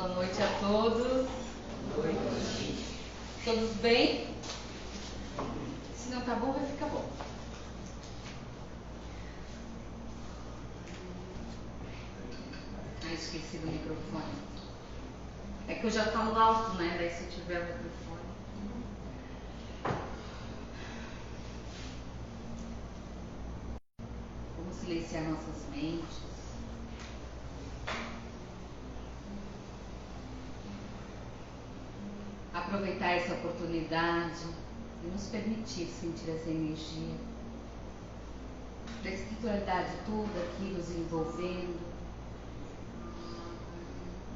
Boa noite a todos. Boa noite. Todos bem? Se não tá bom, vai ficar bom. Ah, esqueci do microfone. É que eu já falo alto, né? Daí se eu tiver o microfone. Vamos silenciar nossas mentes. Aproveitar essa oportunidade e nos permitir sentir essa energia da espiritualidade toda aqui nos envolvendo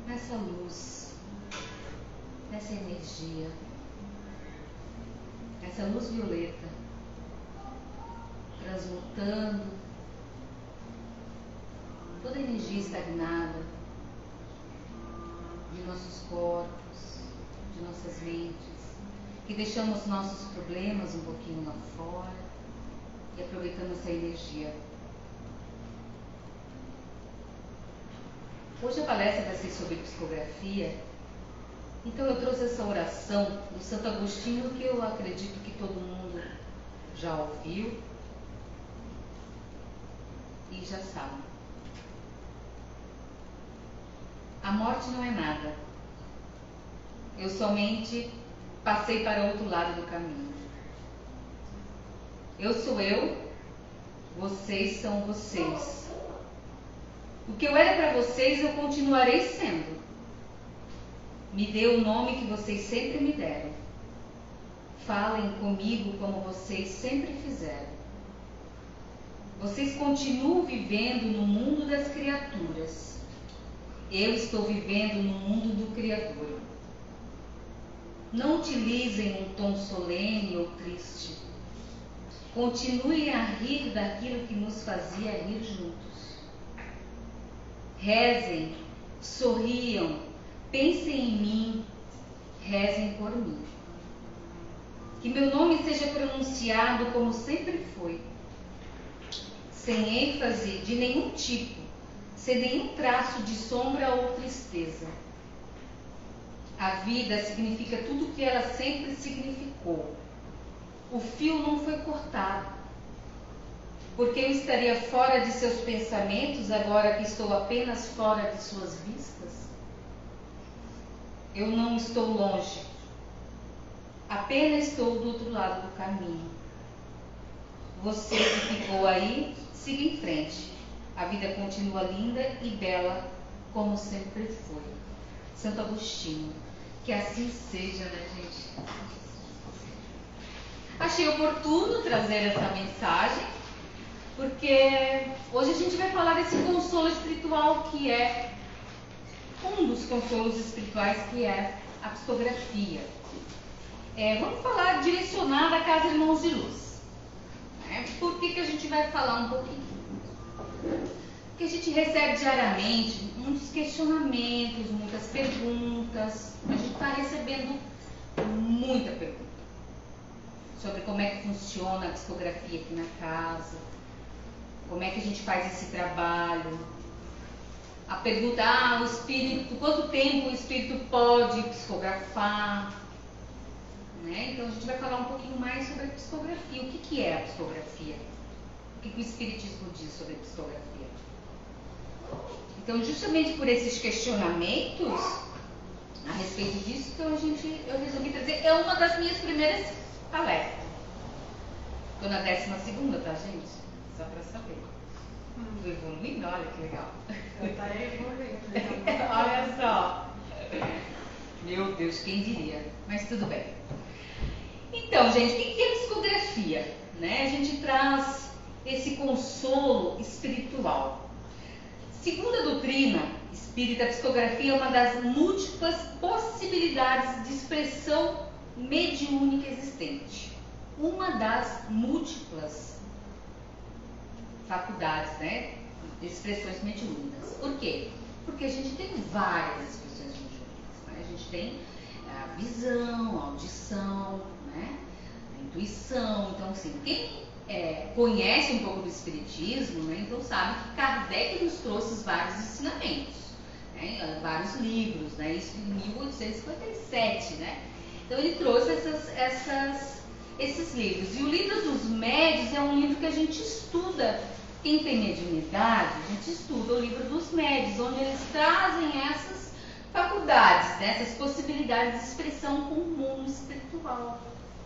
nessa luz, nessa energia, essa luz violeta transmutando toda a energia estagnada de nossos corpos, de nossas mentes, que deixamos nossos problemas um pouquinho lá fora e aproveitamos essa energia. Hoje a palestra vai ser sobre psicografia, então eu trouxe essa oração do Santo Agostinho que eu acredito que todo mundo já ouviu e já sabe. A morte não é nada. Eu somente passei para o outro lado do caminho. Eu sou eu, vocês são vocês. O que eu era para vocês, eu continuarei sendo. Me dê o nome que vocês sempre me deram. Falem comigo como vocês sempre fizeram. Vocês continuam vivendo no mundo das criaturas. Eu estou vivendo no mundo do Criador. Não utilizem um tom solene ou triste. Continuem a rir daquilo que nos fazia rir juntos. Rezem, sorriam, pensem em mim, rezem por mim. Que meu nome seja pronunciado como sempre foi, sem ênfase de nenhum tipo, sem nenhum traço de sombra ou tristeza. A vida significa tudo o que ela sempre significou. O fio não foi cortado. Porque eu estaria fora de seus pensamentos agora que estou apenas fora de suas vistas? Eu não estou longe. Apenas estou do outro lado do caminho. Você que ficou aí, siga em frente. A vida continua linda e bela como sempre foi. Santo Agostinho. Que assim seja, né, gente? Achei oportuno trazer essa mensagem, porque hoje a gente vai falar desse consolo espiritual que é um dos consolos espirituais, que é a psicografia. Vamos falar direcionada à Casa Irmãos de Luz. Por que a gente vai falar um pouquinho? Porque a gente recebe diariamente muitos questionamentos, muitas perguntas. A gente está recebendo muita pergunta sobre como é que funciona a psicografia aqui na casa, como é que a gente faz esse trabalho. A pergunta, o espírito, quanto tempo o espírito pode psicografar? Né? Então a gente vai falar um pouquinho mais sobre a psicografia. O que é a psicografia? O que o Espiritismo diz sobre a psicografia? Então, justamente por esses questionamentos a respeito disso, então eu resolvi trazer. É uma das minhas primeiras palestras. Estou na 12ª, tá, gente? Só para saber. Estou evoluindo, olha que legal. Está evoluindo. Olha só. Meu Deus, quem diria? Mas tudo bem. Então, gente, o que é psicografia? Né? A gente traz esse consolo espiritual. Segundo a doutrina espírita, a psicografia é uma das múltiplas possibilidades de expressão mediúnica existente. Uma das múltiplas faculdades, né, de expressões mediúnicas. Por quê? Porque a gente tem várias expressões mediúnicas. Né? A gente tem a visão, a audição, né, a intuição. Então, assim, quem conhece um pouco do espiritismo, né, então sabe que Kardec nos trouxe vários ensinamentos. né? Vários livros, né? Isso em 1857, né? Então ele trouxe esses livros. E o Livro dos Médios é um livro que a gente estuda. Quem tem mediunidade, a gente estuda o Livro dos Médios, onde eles trazem essas faculdades, né? Essas possibilidades de expressão com o mundo espiritual.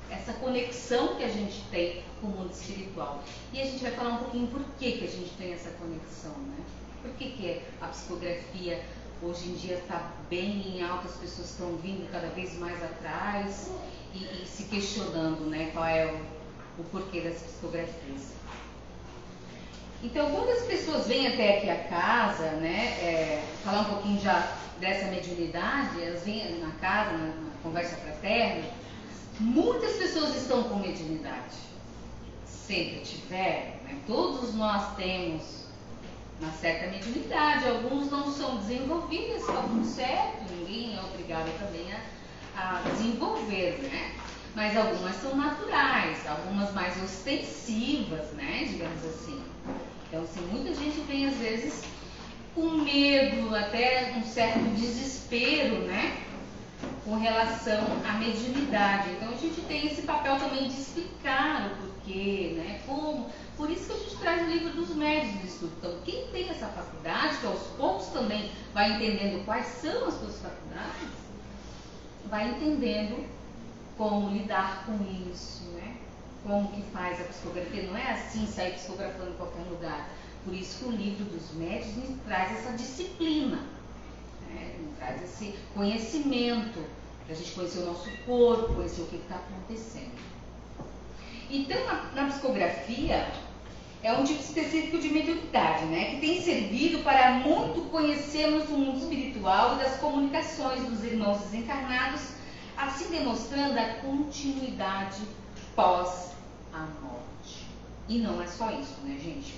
Essa conexão que a gente tem com o mundo espiritual. E a gente vai falar um pouquinho por que a gente tem essa conexão, né? Por que a psicografia hoje em dia está bem em alta, as pessoas estão vindo cada vez mais atrás e se questionando, né, qual é o porquê das psicografias. Então, quando as pessoas vêm até aqui a casa, né, falar um pouquinho já dessa mediunidade, elas vêm na casa, na conversa fraterna, muitas pessoas estão com mediunidade. Sempre tiveram, né? Todos nós temos uma certa mediunidade, alguns não são desenvolvidos, alguns certo, ninguém é obrigado também a desenvolver, né? Mas algumas são naturais, algumas mais ostensivas, né? Digamos assim. Então, assim, muita gente vem às vezes com medo, até um certo desespero, né? Com relação à mediunidade. Então a gente tem esse papel também de explicar o porquê, né? Como. Por isso que a gente traz o Livro dos Médios do estudo. Então, quem tem essa faculdade, que aos poucos também vai entendendo quais são as suas faculdades, vai entendendo como lidar com isso, né? Como que faz a psicografia. Não é assim sair psicografando em qualquer lugar. Por isso que o Livro dos Médios nos traz essa disciplina. Traz esse conhecimento, para a gente conhecer o nosso corpo, conhecer o que está acontecendo. Então, na psicografia, é um tipo específico de mediunidade, né, que tem servido para muito conhecermos o mundo espiritual e das comunicações dos irmãos desencarnados, assim demonstrando a continuidade pós a morte. E não é só isso, né, gente?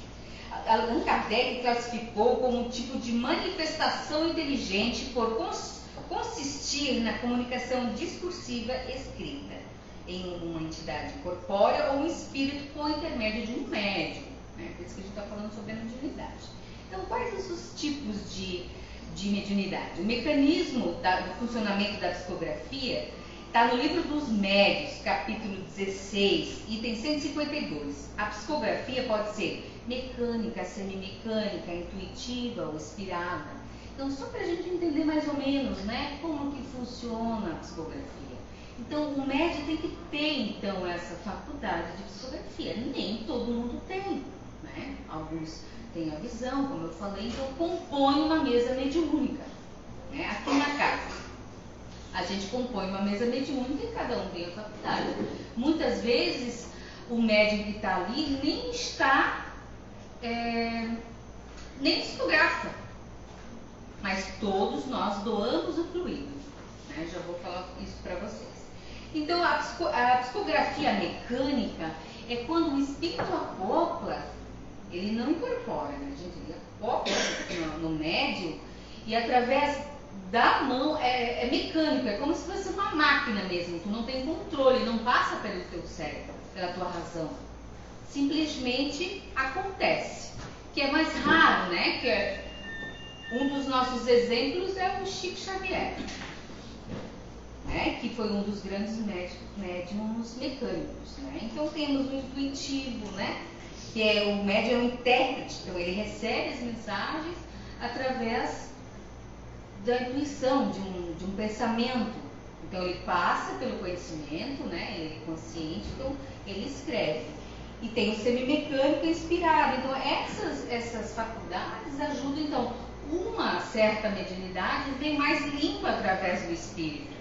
Allan Kardec classificou como um tipo de manifestação inteligente por consistir na comunicação discursiva escrita em uma entidade corpórea ou um espírito com intermédio de um médium, né? Por isso que a gente está falando sobre a mediunidade. Então, quais os tipos de mediunidade? O mecanismo do funcionamento da psicografia está no Livro dos Médios, capítulo 16, item 152. A psicografia pode ser mecânica, semimecânica, intuitiva ou inspirada. Então, só para a gente entender mais ou menos, né, como que funciona a psicografia. Então, o médium tem que ter, então, essa faculdade de psicografia. Nem todo mundo tem, né? Alguns têm a visão, como eu falei, então compõe uma mesa mediúnica, né? Aqui na casa, a gente compõe uma mesa mediúnica e cada um tem a faculdade. Muitas vezes, o médium que está ali nem está... nem psicografa, mas todos nós doamos o fluido, né? Já vou falar isso para vocês. Então, a psicografia mecânica é quando o espírito acopla, ele não incorpora, né, gente? Ele acopla no médium e através da mão é mecânico, é como se fosse uma máquina mesmo, tu não tem controle, não passa pelo teu cérebro, pela tua razão. Simplesmente acontece. Que é mais raro, né? Que um dos nossos exemplos é o Chico Xavier, né? Que foi um dos grandes médiums mecânicos, né? Então temos o intuitivo, né? Que é o médium intérprete, então ele recebe as mensagens através da intuição, de um pensamento. Então ele passa pelo conhecimento, né? Ele é consciente, então ele escreve. E tem o semimecânico inspirado. Então, essas faculdades ajudam, então, uma certa mediunidade vem mais limpa através do espírito,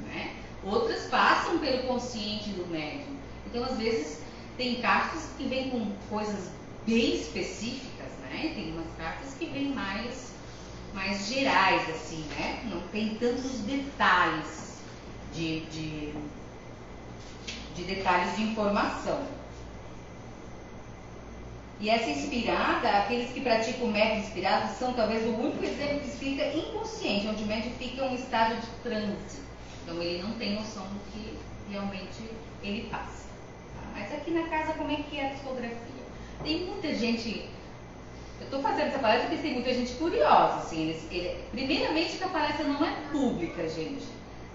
né? Outras passam pelo consciente do médium. Então, às vezes, tem cartas que vêm com coisas bem específicas, né? Tem umas cartas que vêm mais gerais, assim, né? Não tem tantos detalhes de detalhes de informação. E essa inspirada, aqueles que praticam o método inspirado são talvez o único exemplo que fica inconsciente, onde o médium fica em um estado de transe. Então ele não tem noção do que realmente ele passa. Tá? Mas aqui na casa, como é que é a psicografia? Tem muita gente Eu estou fazendo essa palestra porque tem muita gente curiosa, assim. Primeiramente que a palestra não é pública, gente.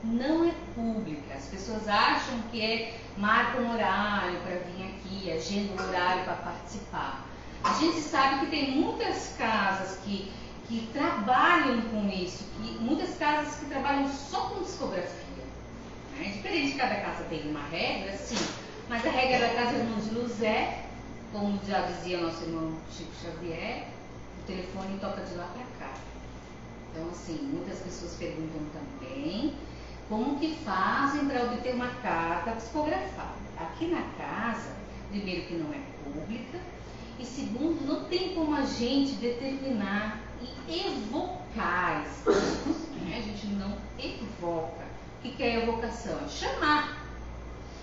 Não é pública. As pessoas acham que marca um horário para vir aqui, agenda um horário para participar. A gente sabe que tem muitas casas que trabalham com isso, muitas casas que trabalham só com discografia. É diferente, cada casa tem uma regra, sim, mas a regra da Casa Irmãos de Luz é, como já dizia nosso irmão Chico Xavier, o telefone toca de lá para cá. Então, assim, muitas pessoas perguntam também como que fazem para obter uma carta psicografada. Aqui na casa, primeiro que não é pública, e segundo, não tem como a gente determinar e evocar espíritos, né? A gente não evoca. O que é evocação? É chamar.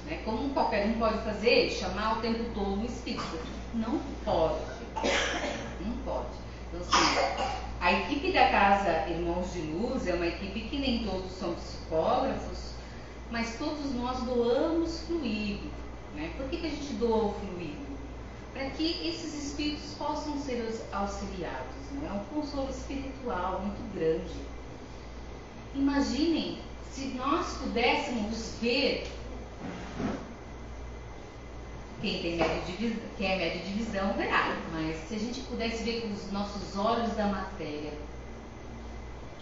Né? Como qualquer um pode fazer, chamar o tempo todo um espírito. Não pode. Não pode. Então, assim, a equipe da Casa Irmãos de Luz é uma equipe que nem todos são psicógrafos, mas todos nós doamos fluido. Né? Por que a gente doa o fluido? Para que esses espíritos possam ser auxiliados. Né? É um consolo espiritual muito grande. Imaginem se nós pudéssemos ver, quem é médio de visão verá, mas se a gente pudesse ver com os nossos olhos da matéria,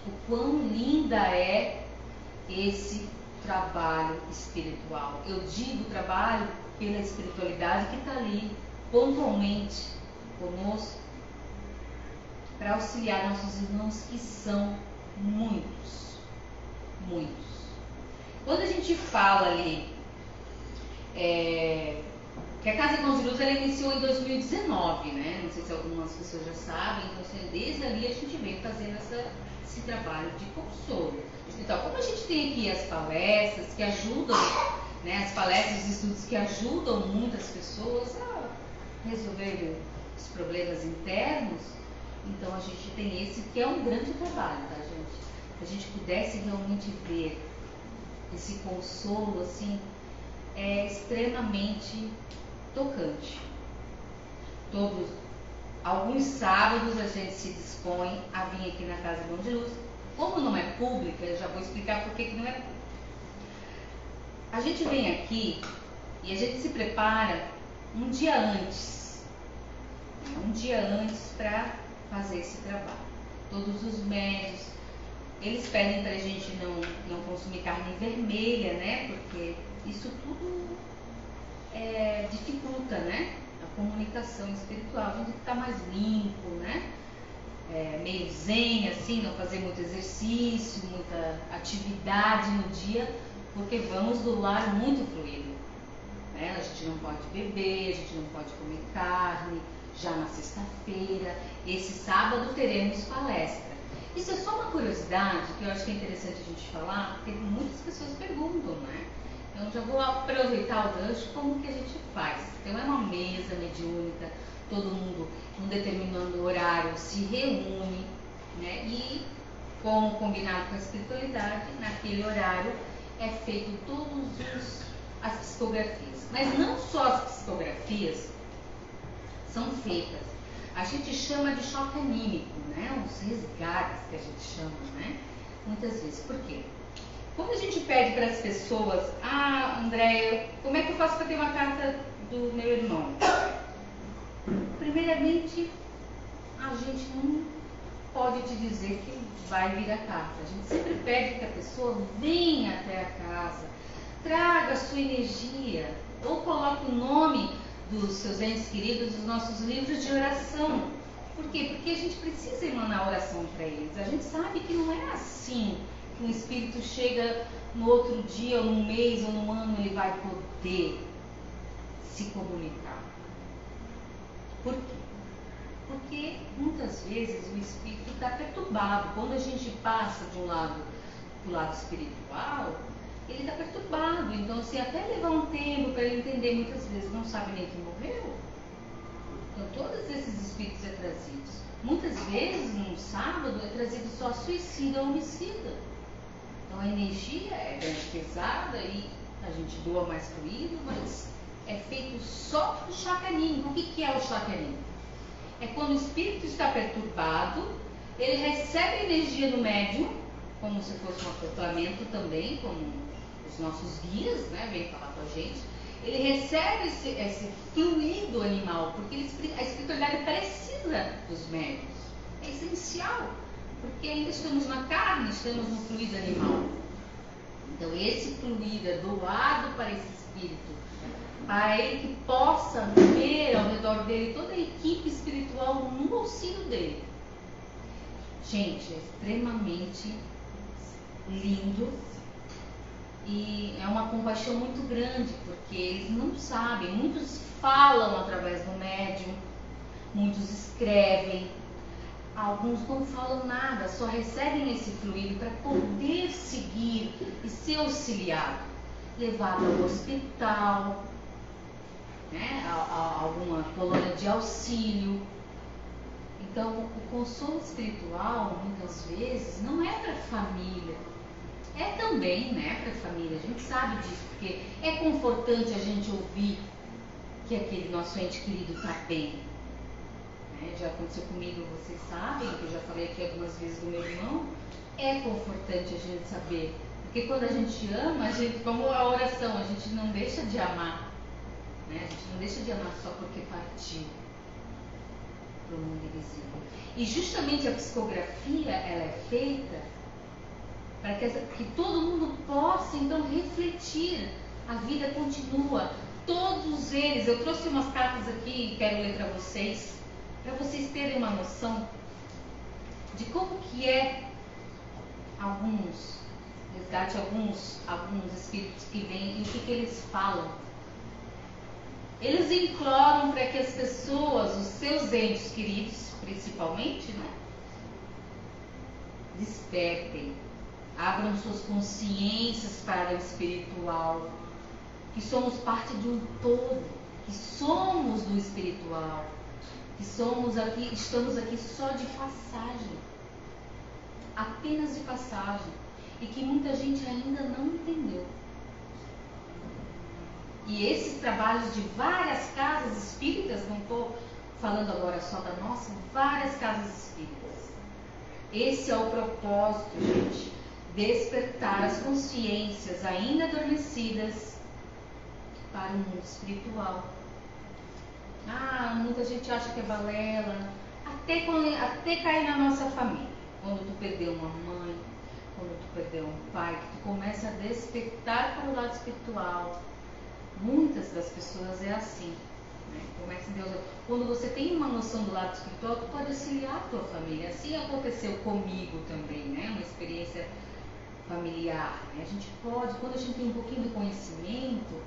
o quão linda é esse trabalho espiritual. Eu digo trabalho pela espiritualidade que está ali pontualmente conosco para auxiliar nossos irmãos, que são muitos. Quando a gente fala ali que a Casa Irmãos de Luz ela iniciou em 2019, né? Não sei se algumas pessoas já sabem, então assim, desde ali a gente vem fazendo esse trabalho de consolo. Então, como a gente tem aqui as palestras que ajudam, né? As palestras e estudos que ajudam muitas pessoas a resolver os problemas internos, então a gente tem esse que é um grande trabalho, tá, gente? Se a gente pudesse realmente ver esse consolo, assim, é extremamente tocante. Alguns sábados a gente se dispõe a vir aqui na Casa Irmãos de Luz. Como não é pública, eu já vou explicar por que não é pública. A gente vem aqui e a gente se prepara um dia antes para fazer esse trabalho. Todos os médios, eles pedem para a gente não consumir carne vermelha, né? Porque isso tudo dificulta, né? A comunicação espiritual. A gente fica mais limpo, né? Meio zen, assim, não fazer muito exercício, muita atividade no dia, porque vamos doar muito fluido. Né? A gente não pode beber, a gente não pode comer carne. Já na sexta-feira, esse sábado teremos palestra. Isso é só uma curiosidade que eu acho que é interessante a gente falar, porque muitas pessoas perguntam, né? Então já vou aproveitar o gancho, como que a gente faz. Então é uma mesa mediúnica, todo mundo num determinado horário se reúne, né? E como combinado com a espiritualidade, naquele horário é feito as psicografias. Mas não só as psicografias são feitas. A gente chama de choque anímico, né? Os resgates que a gente chama, né? Muitas vezes. Por quê? Quando a gente pede para as pessoas, Andréia, como é que eu faço para ter uma carta do meu irmão? Primeiramente, a gente não pode te dizer que vai vir a carta. A gente sempre pede que a pessoa venha até a casa, traga a sua energia, ou coloque o nome dos seus entes queridos nos nossos livros de oração. Por quê? Porque a gente precisa emanar oração para eles. A gente sabe que não é assim que um espírito chega no outro dia, ou no mês, ou no ano, ele vai poder se comunicar. Por quê? Porque muitas vezes o espírito está perturbado. Quando a gente passa de um lado para o lado espiritual, ele está perturbado. Então, se até levar um tempo para ele entender, muitas vezes não sabe nem que morreu. Então, todos esses espíritos é trazidos. Muitas vezes, num sábado, é trazido só suicida ou homicida. Então, a energia é grande, pesada e a gente doa mais fluido, mas é feito só o choque anímico. O que é o choque anímico? é quando o espírito está perturbado, ele recebe energia do médium, como se fosse um acoplamento também, como os nossos guias, né, vêm falar com a gente. Ele recebe esse fluido animal, porque a espiritualidade precisa dos médiuns. É essencial, porque ainda estamos na carne, estamos no fluido animal. Então esse fluido é doado para esse espírito, para ele que possa ver ao redor dele toda a equipe espiritual no auxílio dele. Gente, é extremamente lindo e é uma compaixão muito grande, porque eles não sabem, muitos falam através do médium, muitos escrevem, alguns não falam nada, só recebem esse fluido para poder seguir e ser auxiliado, levado ao hospital, né, a alguma colônia de auxílio. Então, o consolo espiritual, muitas vezes, não é para a família. É também, né, para a família. A gente sabe disso, porque é confortante a gente ouvir que aquele nosso ente querido está bem. Né? Já aconteceu comigo, vocês sabem, que eu já falei aqui algumas vezes do meu irmão. É confortante a gente saber. Porque quando a gente ama, a gente, como a oração, a gente não deixa de amar. Né? A gente não deixa de amar só porque partiu para o mundo invisível. E justamente a psicografia, ela é feita para que todo mundo possa então refletir. A vida continua. Todos eles, eu trouxe umas cartas aqui e quero ler para vocês terem uma noção de como que é alguns espíritos que vêm e o que eles falam. Eles imploram para que as pessoas, os seus entes queridos, principalmente, né, despertem, abram suas consciências para o espiritual, que somos parte de um todo, que somos do espiritual, que estamos aqui só de passagem, apenas de passagem, e que muita gente ainda não entendeu. E esses trabalhos de várias casas espíritas, não estou falando agora só da nossa, várias casas espíritas. Esse é o propósito, gente, despertar as consciências ainda adormecidas para o mundo espiritual. Muita gente acha que é balela, até cair na nossa família. Quando tu perdeu uma mãe, quando tu perdeu um pai, que tu começa a despertar para o lado espiritual. Muitas das pessoas é assim, né? Começa em Deus. Quando você tem uma noção do lado espiritual, tu pode auxiliar a tua família. Assim aconteceu comigo também, né? Uma experiência familiar. Né? A gente pode, quando a gente tem um pouquinho de conhecimento,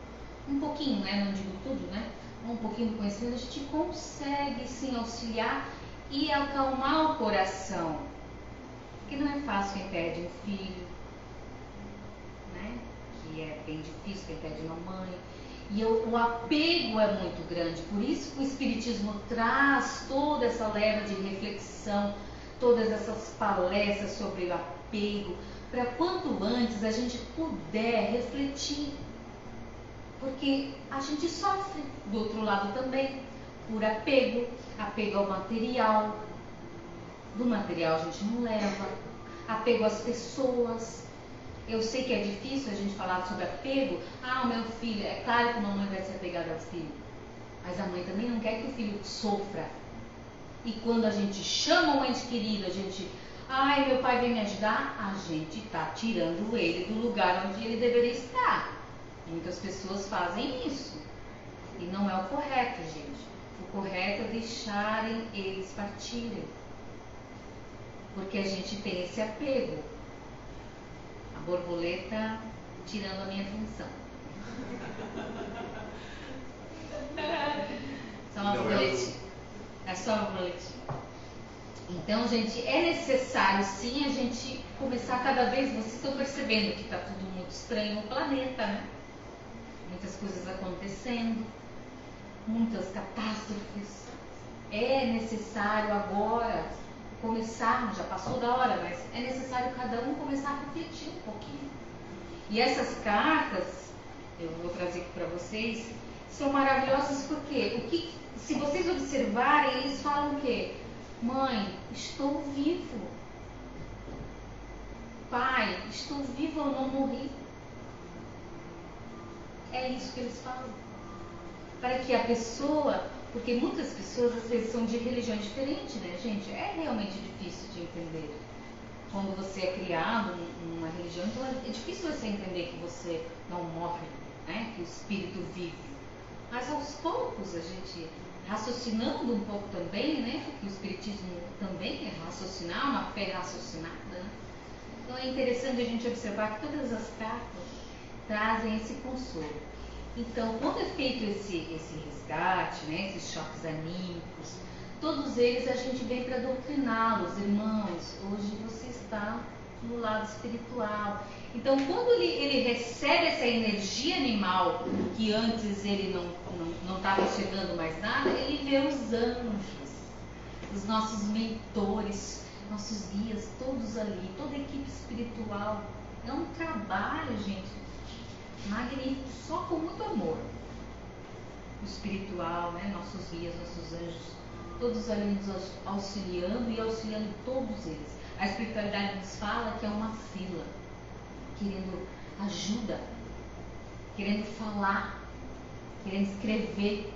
um pouquinho, né? Não digo tudo, né? Um pouquinho de conhecimento, a gente consegue sim auxiliar e acalmar o coração. Porque não é fácil quem perde um filho, né? Que é bem difícil quem perde uma mãe. E o apego é muito grande, por isso que o Espiritismo traz toda essa leva de reflexão, todas essas palestras sobre o apego, para quanto antes a gente puder refletir, porque a gente sofre do outro lado também, por apego ao material, do material a gente não leva, apego às pessoas. Eu sei que é difícil a gente falar sobre apego. O meu filho, é claro que uma mãe vai ser apegada ao filho, mas a mãe também não quer que o filho sofra. E quando a gente chama um ente querido, a gente, meu pai vem me ajudar, a gente está tirando ele do lugar onde ele deveria estar. Muitas pessoas fazem isso. E não é o correto, gente. O correto é deixarem eles partirem. Porque a gente tem esse apego. A borboleta tirando a minha atenção. Só uma borboletinha. É só uma borboletinha. Então, gente, é necessário sim a gente começar cada vez. Vocês estão percebendo que está tudo muito estranho no planeta, né? Muitas coisas acontecendo, muitas catástrofes. É necessário agora começarmos, já passou da hora, mas é necessário cada um começar a refletir um pouquinho. E essas cartas, eu vou trazer aqui para vocês, são maravilhosos porque se vocês observarem, eles falam o quê? Mãe, estou vivo. Pai, estou vivo, eu não morri. É isso que eles falam. Para que a pessoa, porque muitas pessoas às vezes são de religiões diferentes, né, gente? É realmente difícil de entender. Quando você é criado numa religião, então é difícil você entender que você não morre, né? Que o espírito vive. Mas aos poucos a gente, raciocinando um pouco também, né? Porque o espiritismo também é raciocinar, uma fé raciocinada, né? Então é interessante a gente observar que todas as cartas trazem esse consolo. Então, quando é feito esse resgate, né, esses choques anímicos, todos eles a gente vem para doutriná-los, irmãos. Hoje você está no lado espiritual. Então, quando ele recebe essa energia animal, que antes ele não estava enxergando mais nada, ele vê os anjos, os nossos mentores, nossos guias, todos ali, toda a equipe espiritual. É um trabalho, gente, magnífico, só com muito amor. O espiritual, né? Nossos guias, nossos anjos, todos ali nos auxiliando e auxiliando todos eles. A espiritualidade nos fala que é uma fila, querendo ajuda, querendo falar, querendo escrever.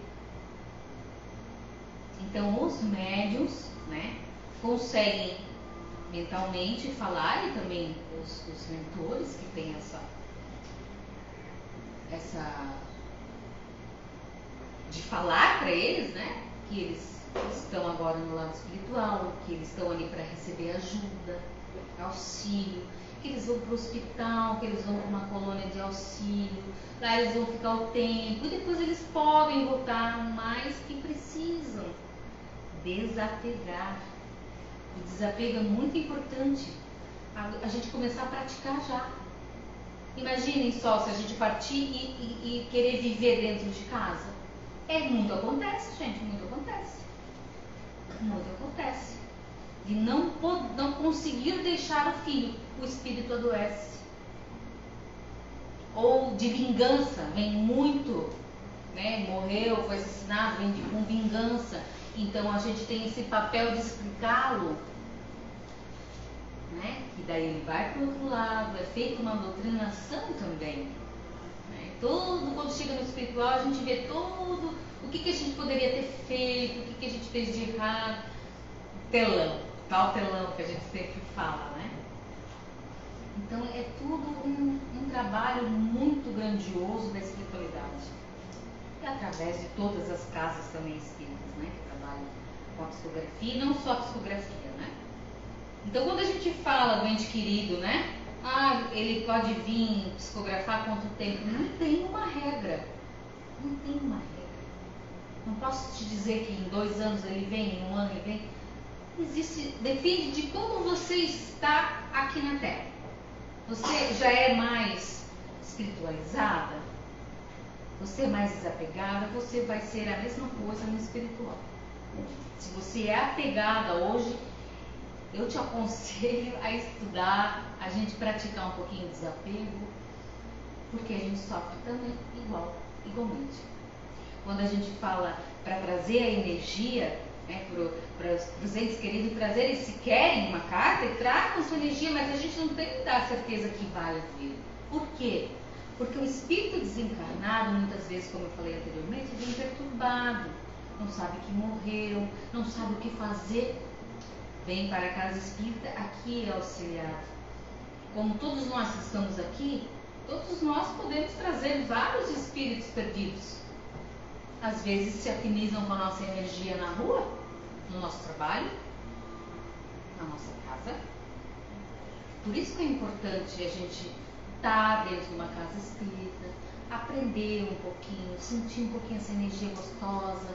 Então os médiuns, né, conseguem mentalmente falar, e também os mentores que têm essa de falar para eles, né, que eles estão agora no lado espiritual, que eles estão ali para receber ajuda, auxílio, que eles vão para o hospital, que eles vão para uma colônia de auxílio, lá eles vão ficar o tempo e depois eles podem voltar, mas que precisam desapegar. O desapego é muito importante a gente começar a praticar já. Imaginem só se a gente partir e querer viver dentro de casa. Muito acontece, gente, muito acontece. Muito acontece. De não conseguir deixar o filho, o espírito adoece. Ou de vingança, vem muito, né? Morreu, foi assassinado, vem com vingança. Então a gente tem esse papel de explicá-lo, né? E daí ele vai para o outro lado, é feita uma doutrinação também. Né? Quando chega no espiritual, a gente vê todo o que a gente poderia ter feito, o que a gente fez de errado. Telão, tal telão que a gente sempre fala, né? Então é tudo um trabalho muito grandioso da espiritualidade. E através de todas as casas também espíritas, né? Que trabalham com a psicografia, e não só a psicografia, né? Então, quando a gente fala do ente querido, né? Ele pode vir psicografar quanto tempo? Não tem uma regra. Não tem uma regra. Não posso te dizer que em 2 anos ele vem, em 1 ano ele vem. Depende de como você está aqui na Terra. Você já é mais espiritualizada? Você é mais desapegada? Você vai ser a mesma coisa no espiritual. Se você é apegada hoje, eu te aconselho a estudar, a gente praticar um pouquinho de desapego, porque a gente sofre também igualmente. Quando a gente fala para trazer a energia, né, para os entes queridos trazerem, se querem uma carta, e tragam sua energia, mas a gente não tem que dar certeza que vai vir. Por quê? Porque o espírito desencarnado, muitas vezes, como eu falei anteriormente, vem perturbado, não sabe que morreu, não sabe o que fazer. Vem para a casa espírita, aqui é auxiliado. Como todos nós que estamos aqui, todos nós podemos trazer vários espíritos perdidos. Às vezes se afinizam com a nossa energia na rua, no nosso trabalho, na nossa casa. Por isso que é importante a gente estar dentro de uma casa espírita, aprender um pouquinho, sentir um pouquinho essa energia gostosa,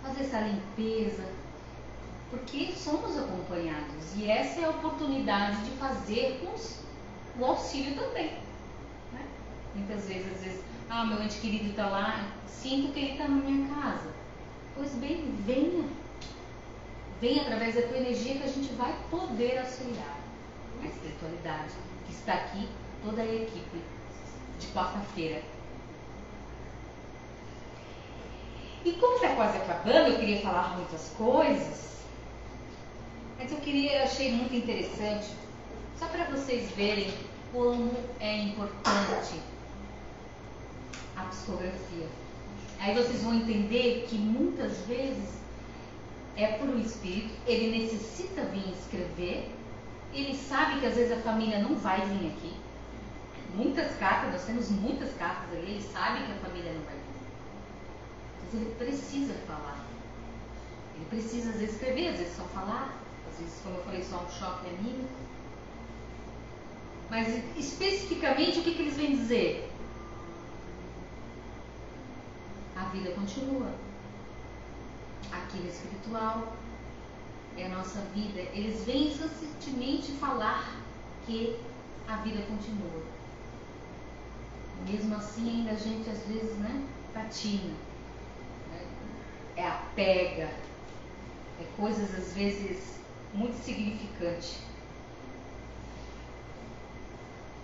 fazer essa limpeza, porque somos acompanhados e essa é a oportunidade de fazer o auxílio também, né? Muitas vezes, às vezes, meu ente querido está lá, sinto que ele está na minha casa. Pois bem, venha através da tua energia que a gente vai poder auxiliar a espiritualidade que está aqui, toda a equipe de quarta-feira. E como está quase acabando, eu queria falar muitas coisas, mas achei muito interessante, só para vocês verem como é importante a psicografia. Aí vocês vão entender que muitas vezes é por um espírito, ele necessita vir escrever, ele sabe que às vezes a família não vai vir aqui. Muitas cartas, nós temos muitas cartas ali, ele sabe que a família não vai vir. Mas ele precisa falar. Ele precisa às vezes escrever, às vezes só falar, às vezes, como eu falei, só um choque anímico. Mas especificamente o que eles vêm dizer? A vida continua. Aqui no espiritual é a nossa vida. Eles vêm incessantemente falar que a vida continua. Mesmo assim, ainda a gente às vezes, patina. É a pega. É coisas às vezes muito significantes.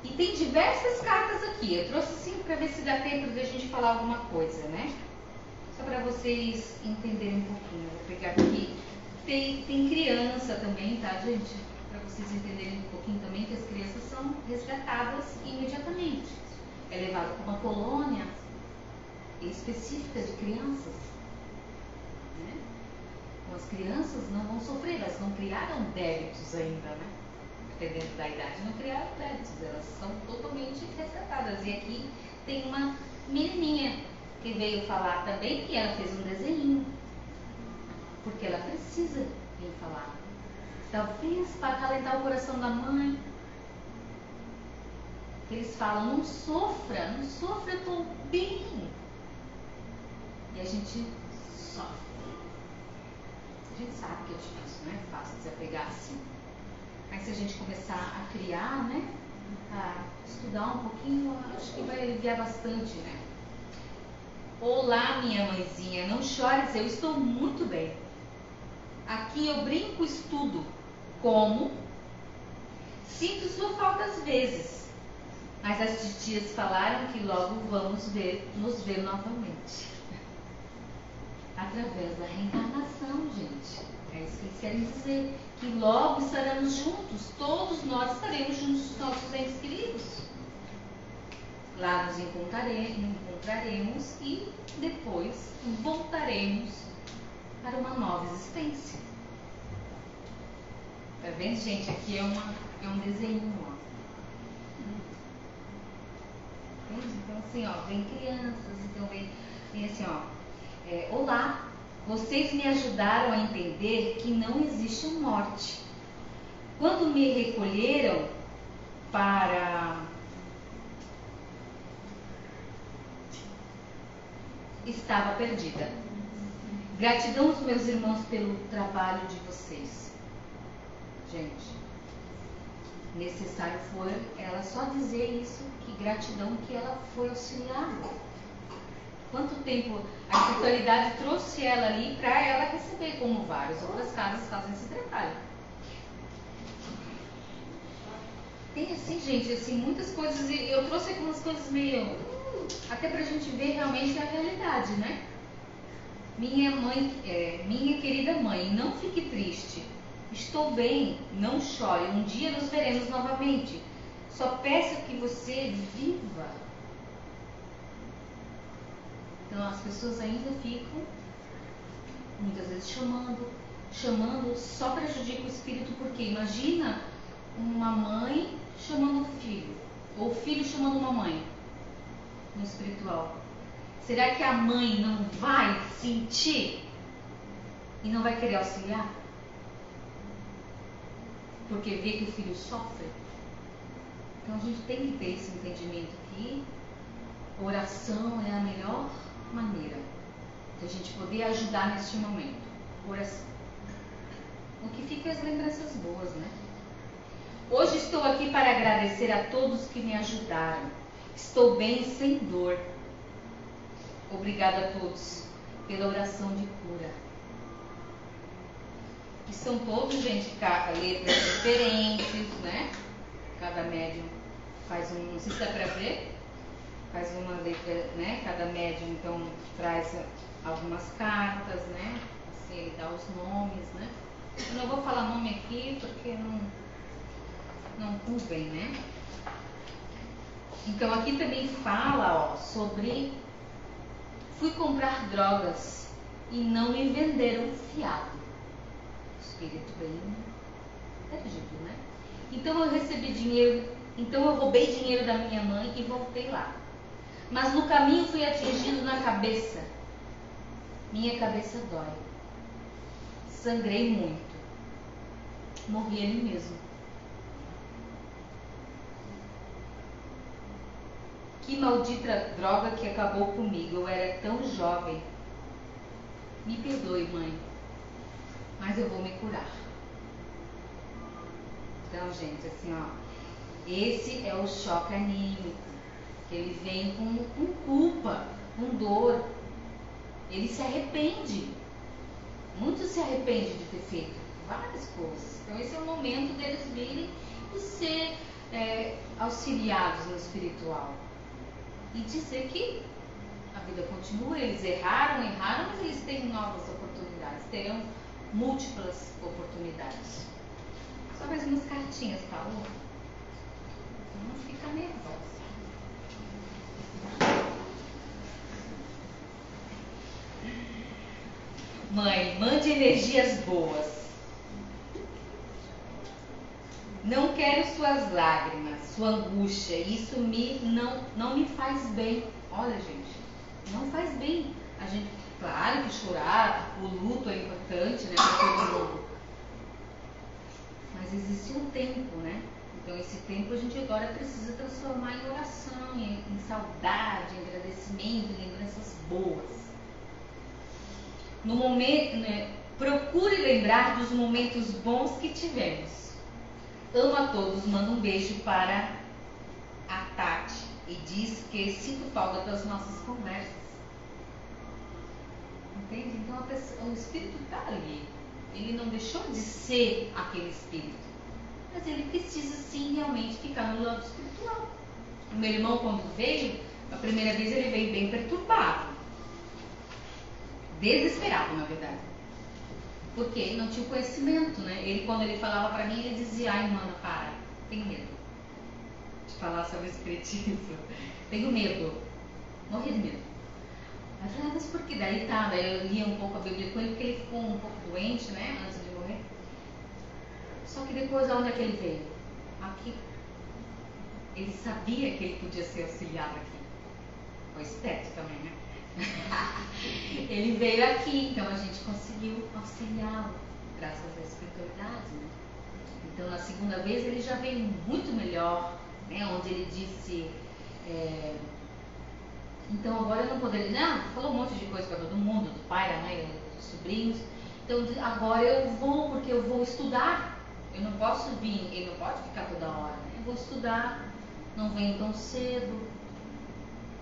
E tem diversas cartas aqui. Eu trouxe 5 para ver se dá tempo de a gente falar alguma coisa, Só para vocês entenderem um pouquinho. Vou pegar aqui. Tem criança também, tá, gente? Para vocês entenderem um pouquinho também que as crianças são resgatadas imediatamente. É levado para uma colônia específica de crianças. Então, as crianças não vão sofrer, elas não criaram débitos ainda, Dependendo da idade, não criaram débitos, elas são totalmente resgatadas. E aqui tem uma menininha que veio falar também e ela fez um desenho, porque ela precisa vir falar. Talvez para acalentar o coração da mãe. Eles falam, não sofra, eu estou bem. E a gente sofre. A gente sabe que é difícil, não é fácil desapegar assim. Mas se a gente começar a criar, a estudar um pouquinho, acho que vai aliviar bastante, Olá, minha mãezinha, não chores, eu estou muito bem. Aqui eu brinco, estudo. Como? Sinto sua falta às vezes. Mas as titias falaram que logo vamos nos ver novamente. Através da reencarnação, gente. É isso que eles querem dizer. Que logo estaremos juntos. Todos nós estaremos juntos com os nossos entes queridos. Lá nos encontraremos e depois voltaremos para uma nova existência. Tá vendo, gente? Aqui é um desenho, Entende? Então, assim, vem crianças, então vem assim, olá, vocês me ajudaram a entender que não existe morte. Quando me recolheram estava perdida. Gratidão aos meus irmãos pelo trabalho de vocês. Gente, necessário foi ela só dizer isso, que gratidão que ela foi auxiliada. Quanto tempo a espiritualidade trouxe ela ali para ela receber, como várias outras casas fazem esse trabalho. Tem assim, gente, assim, muitas coisas, e eu trouxe algumas coisas meio, até pra gente ver realmente a realidade, Minha querida mãe, não fique triste. Estou bem, não chore, um dia nos veremos novamente. Só peço que você viva. Então as pessoas ainda ficam, muitas vezes chamando, só prejudica o espírito, porque imagina uma mãe chamando o filho, ou o filho chamando uma mãe, no espiritual. Será que a mãe não vai sentir e não vai querer auxiliar? Porque vê que o filho sofre? Então a gente tem que ter esse entendimento que oração é a melhor maneira de a gente poder ajudar neste momento. Oração. O que fica é as lembranças boas, Hoje estou aqui para agradecer a todos que me ajudaram. Estou bem sem dor. Obrigada a todos pela oração de cura. E são todos, gente, letras diferentes, Cada médium faz não sei se dá para ver, faz uma letra, Cada médium, então, traz algumas cartas, né? Assim, ele dá os nomes, né? Eu não vou falar nome aqui porque não convém, né? Então aqui também fala, ó, sobre fui comprar drogas e não me venderam fiado. Espírito bem terrível, né? Então eu recebi dinheiro, então eu roubei dinheiro da minha mãe e voltei lá. Mas no caminho fui atingido na cabeça. Minha cabeça dói. Sangrei muito. Morri ali mesmo. Que maldita droga que acabou comigo. Eu era tão jovem. Me perdoe, mãe, mas eu vou me curar. Então, gente, assim, ó, esse é o choque anímico, que ele vem com culpa, com dor. Ele se arrepende. Muito se arrepende de ter feito várias coisas. Então, esse é o momento deles virem e ser auxiliados no espiritual. E dizer que a vida continua, eles erraram, mas eles têm novas oportunidades, terão múltiplas oportunidades. Só mais umas cartinhas, Paulo. Não fica nervosa. Mãe, mande energias boas. Não quero suas lágrimas, sua angústia. Isso não me faz bem. Olha, gente, não faz bem. A gente, claro que chorar, o luto é importante, né, para todo mundo. Mas existe um tempo, né? Então esse tempo a gente agora precisa transformar em oração, em saudade, em agradecimento, em lembranças boas. No momento, né, procure lembrar dos momentos bons que tivemos. Amo a todos, manda um beijo para a Tati e diz que sinto falta das nossas conversas. Entende? Então o espírito está ali. Ele não deixou de ser aquele espírito. Mas ele precisa sim realmente ficar no lado espiritual. O meu irmão, quando veio, a primeira vez ele veio bem perturbado. Desesperado, na verdade. Porque ele não tinha o conhecimento, né? Ele, quando ele falava para mim, ele dizia: ai, mana, para, tenho medo de falar sobre o espiritismo. Tenho medo. Morri de medo. Aí eu falei: mas por que? Daí eu lia um pouco a Bíblia com ele, porque ele ficou um pouco doente, né? Antes de morrer. Só que depois, aonde é que ele veio? Aqui. Ele sabia que ele podia ser auxiliado aqui. Foi esperto também, né? Ele veio aqui, então a gente conseguiu auxiliá-lo, graças à espiritualidade, né? Então na segunda vez ele já veio muito melhor, né? Onde ele disse, então agora eu não poderia, não, falou um monte de coisa para todo mundo, do pai, da mãe, dos sobrinhos. Então agora eu vou, porque eu vou estudar, eu não posso vir, ele não pode ficar toda hora, né? Eu vou estudar, não venho tão cedo,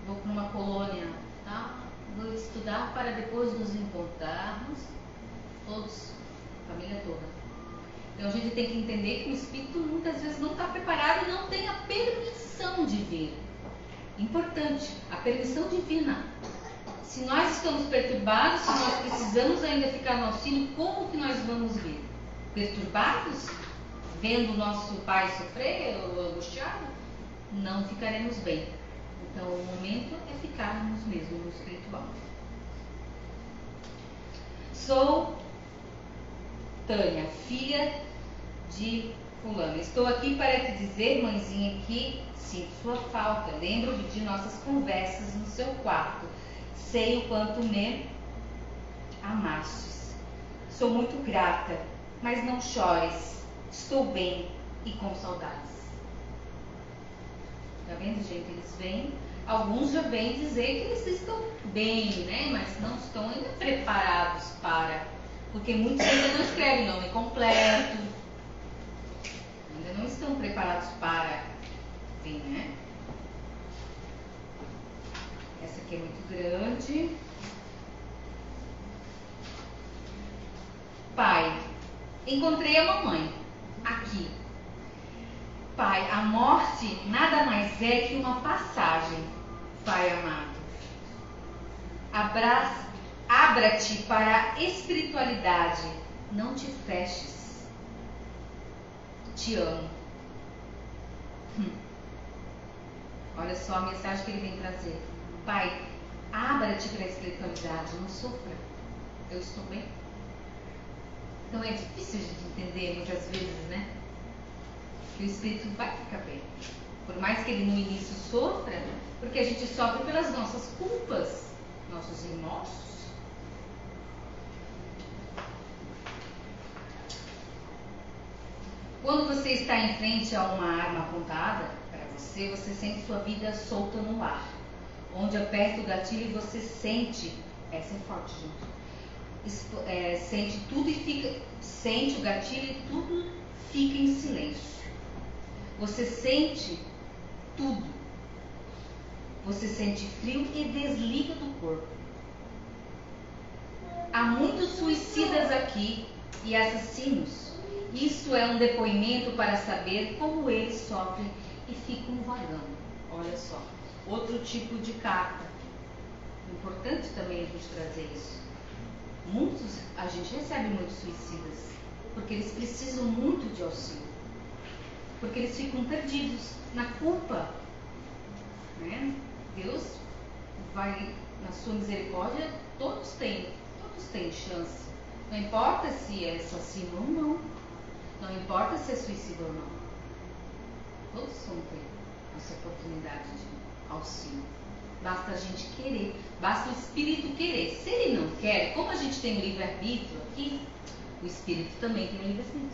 vou para uma colônia, tá? Vou estudar para depois nos encontrarmos, todos, a família toda. Então a gente tem que entender que o espírito muitas vezes não está preparado e não tem a permissão de vir. Importante, a permissão divina. Se nós estamos perturbados, se nós precisamos ainda ficar no auxílio, como que nós vamos vir? Perturbados? Vendo o nosso pai sofrer ou angustiado? Não ficaremos bem. Então o momento é ficarmos mesmo no espiritual. Sou Tânia, filha de fulano. Estou aqui para te dizer, mãezinha, que sinto sua falta. Lembro-me de nossas conversas no seu quarto. Sei o quanto me amastes. Sou muito grata, mas não chores. Estou bem e com saudades. Tá vendo, gente? Eles vêm, alguns já vêm dizer que eles estão bem, né? Mas não estão ainda preparados para, porque muitos ainda não escrevem nome completo, ainda não estão preparados para vir, né? Essa aqui é muito grande. Pai, encontrei a mamãe aqui. Pai, a morte nada mais é que uma passagem, Pai amado. Abra-te para a espiritualidade, não te feches. Te amo. Olha só a mensagem que ele vem trazer. Pai, abra-te para a espiritualidade, não sofra. Eu estou bem. Então é difícil de entender muitas vezes, né? Que o espírito vai ficar bem. Por mais que ele no início sofra, porque a gente sofre pelas nossas culpas, nossos remorsos. Quando você está em frente a uma arma apontada para você, você sente sua vida solta no ar. Onde aperta o gatilho e você sente, essa é forte, gente, sente tudo e fica, sente o gatilho e tudo fica em silêncio. Você sente tudo. Você sente frio e desliga do corpo. Há muitos suicidas aqui e assassinos. Isso é um depoimento para saber como eles sofrem e ficam vagando. Olha só, outro tipo de carta. Importante também a gente trazer isso. A gente recebe muitos suicidas, porque eles precisam muito de auxílio. Porque eles ficam perdidos na culpa. Né? Deus vai, na sua misericórdia, todos têm chance. Não importa se é assassino ou não. Não importa se é suicida ou não. Todos vão ter essa oportunidade de auxílio. Basta a gente querer. Basta o espírito querer. Se ele não quer, como a gente tem o livre-arbítrio aqui, o espírito também tem o livre-arbítrio.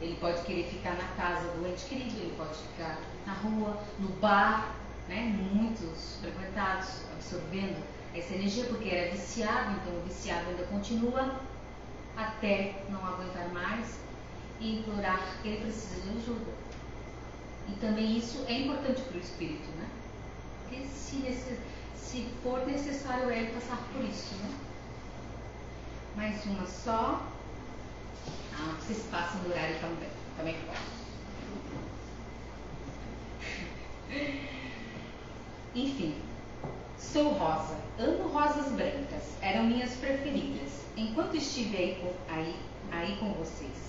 Ele pode querer ficar na casa do ente querido, ele pode ficar na rua, no bar, né? Muitos frequentados, absorvendo essa energia, porque era viciado, então o viciado ainda continua até não aguentar mais e implorar que ele precisa de ajuda. E também isso é importante para o espírito, né? Porque se for necessário ele passar por isso, né? Mais uma só. Vocês passam do horário também posso. Enfim, sou rosa, amo rosas brancas, eram minhas preferidas, enquanto estive aí com vocês.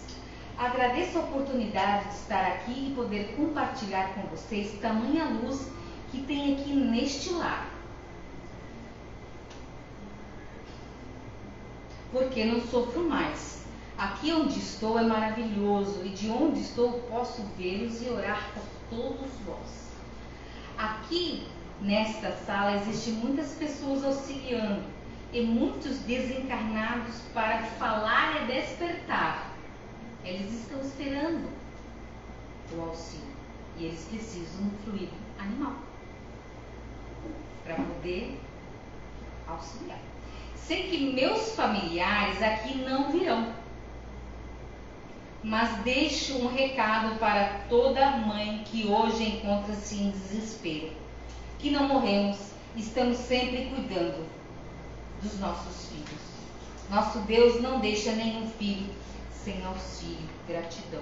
Agradeço a oportunidade de estar aqui e poder compartilhar com vocês tamanha luz que tem aqui neste lar. Porque não sofro mais. Aqui onde estou é maravilhoso e de onde estou posso vê-los e orar por todos vós. Aqui nesta sala existem muitas pessoas auxiliando e muitos desencarnados para falar e despertar. Eles estão esperando o auxílio e eles precisam do fluido animal para poder auxiliar. Sei que meus familiares aqui não virão, mas deixo um recado para toda mãe que hoje encontra-se em desespero, que não morremos, estamos sempre cuidando dos nossos filhos. Nosso Deus não deixa nenhum filho sem auxílio. Gratidão.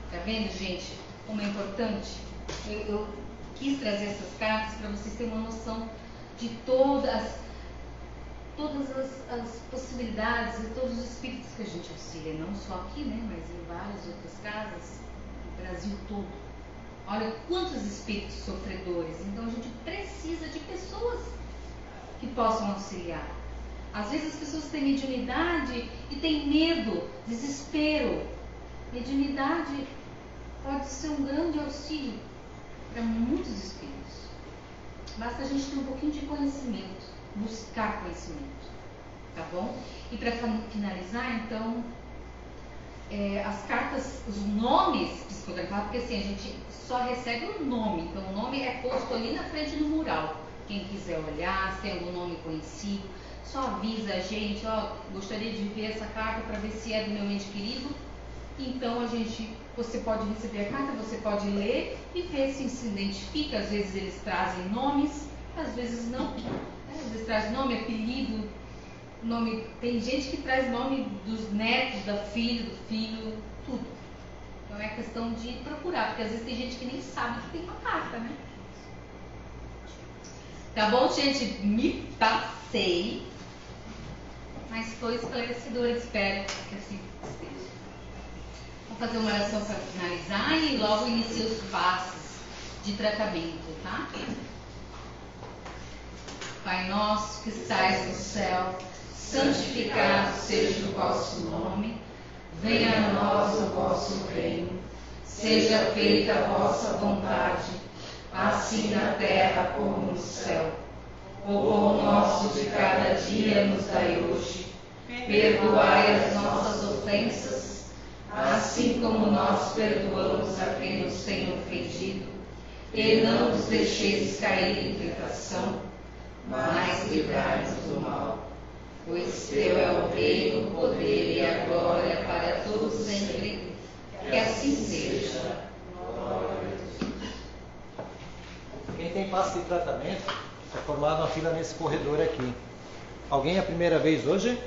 Tá vendo, gente, como é importante? Eu quis trazer essas cartas para vocês terem uma noção de todas as possibilidades e todos os espíritos que a gente auxilia, não só aqui, né, mas em várias outras casas, no Brasil todo. Olha quantos espíritos sofredores. Então a gente precisa de pessoas que possam auxiliar. Às vezes as pessoas têm mediunidade e têm medo, desespero. Mediunidade pode ser um grande auxílio para muitos espíritos. Basta a gente ter um pouquinho de conhecimento, buscar conhecimento, tá bom? E para finalizar, então, as cartas, os nomes psicografados, porque assim, a gente só recebe o nome, então o nome é posto ali na frente do mural. Quem quiser olhar, se tem algum nome conhecido, só avisa a gente, gostaria de ver essa carta para ver se é do meu ente querido. Então você pode receber a carta, você pode ler e ver se identifica. Às vezes eles trazem nomes, às vezes não. Às vezes traz nome, apelido, nome. Tem gente que traz nome dos netos, da filha, do filho, tudo. Então é questão de procurar, porque às vezes tem gente que nem sabe que tem uma carta, né? Tá bom, gente? Me passei, mas foi esclarecedora, espero que assim esteja. Vou fazer uma oração para finalizar e logo inicio os passos de tratamento, tá? Pai nosso que estais no céu, santificado seja o vosso nome, venha a nós o vosso reino, seja feita a vossa vontade, assim na terra como no céu. O pão nosso de cada dia nos dai hoje, perdoai as nossas ofensas, assim como nós perdoamos a quem nos tem ofendido, e não nos deixeis cair em tentação, mas livrai-nos do mal. Pois teu é o reino, o poder e a glória para todos sempre. Que assim seja. Quem tem passe de tratamento é formado uma fila nesse corredor aqui. Alguém é a primeira vez hoje?